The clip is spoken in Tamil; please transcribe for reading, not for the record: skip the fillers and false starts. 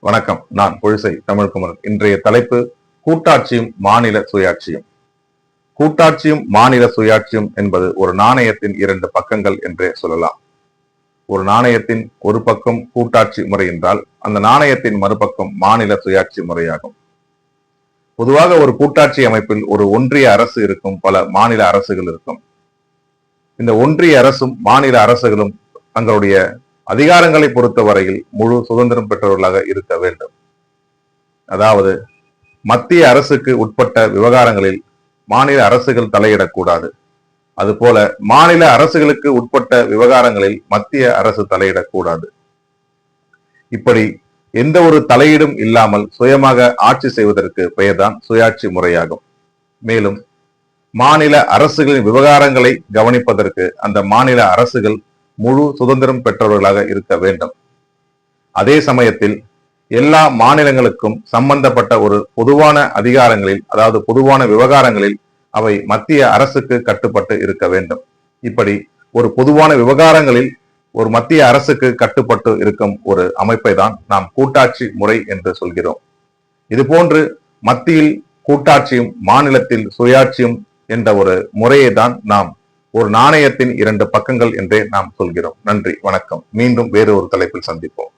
வணக்கம். நான் புழிசை தமிழ்குமரன். இன்றைய தலைப்பு கூட்டாட்சியும் மாநில சுயாட்சியும். கூட்டாட்சியும் மாநில சுயாட்சியும் என்பது ஒரு நாணயத்தின் இரண்டு பக்கங்கள் என்றே சொல்லலாம். ஒரு நாணயத்தின் ஒரு பக்கம் கூட்டாட்சி முறை என்றால் அந்த நாணயத்தின் மறுபக்கம் மாநில சுயாட்சி முறையாகும். பொதுவாக ஒரு கூட்டாட்சி அமைப்பில் ஒரு ஒன்றிய அரசு இருக்கும், பல மாநில அரசுகள் இருக்கும். இந்த ஒன்றிய அரசும் மாநில அரசுகளும் தங்களுடைய அதிகாரங்களை பொறுத்த வரையில் முழு சுதந்திரம் பெற்றவர்களாக இருக்க வேண்டும். அதாவது மத்திய அரசுக்கு உட்பட்ட விவகாரங்களில் மாநில அரசுகள் தலையிடக்கூடாது. அதுபோல மாநில அரசுகளுக்கு உட்பட்ட விவகாரங்களில் மத்திய அரசு தலையிடக்கூடாது. இப்படி எந்த ஒரு தலையீடும் இல்லாமல் சுயமாக ஆட்சி செய்வதற்கு பெயர்தான் சுயாட்சி முறையாகும். மேலும் மாநில அரசுகளின் விவகாரங்களை கவனிப்பதற்கு அந்த மாநில அரசுகள் முழு சுதந்திரம் பெற்றவர்களாக இருக்க வேண்டும். அதே சமயத்தில் எல்லா மாநிலங்களுக்கும் சம்பந்தப்பட்ட ஒரு பொதுவான அதிகாரங்களில், அதாவது பொதுவான விவகாரங்களில் அவை மத்திய அரசுக்கு கட்டுப்பட்டு இருக்க வேண்டும். இப்படி ஒரு பொதுவான விவகாரங்களில் ஒரு மத்திய அரசுக்கு கட்டுப்பட்டு இருக்கும் ஒரு அமைப்பை தான் நாம் கூட்டாட்சி முறை என்று சொல்கிறோம். இதுபோன்று மத்தியில் கூட்டாட்சியும் மாநிலத்தில் சுயாட்சியும் என்ற ஒரு முறையை தான் நாம் ஒரு நாணயத்தின் இரண்டு பக்கங்கள் என்றே நாம் சொல்கிறோம். நன்றி, வணக்கம். மீண்டும் வேறு ஒரு தலைப்பில் சந்திப்போம்.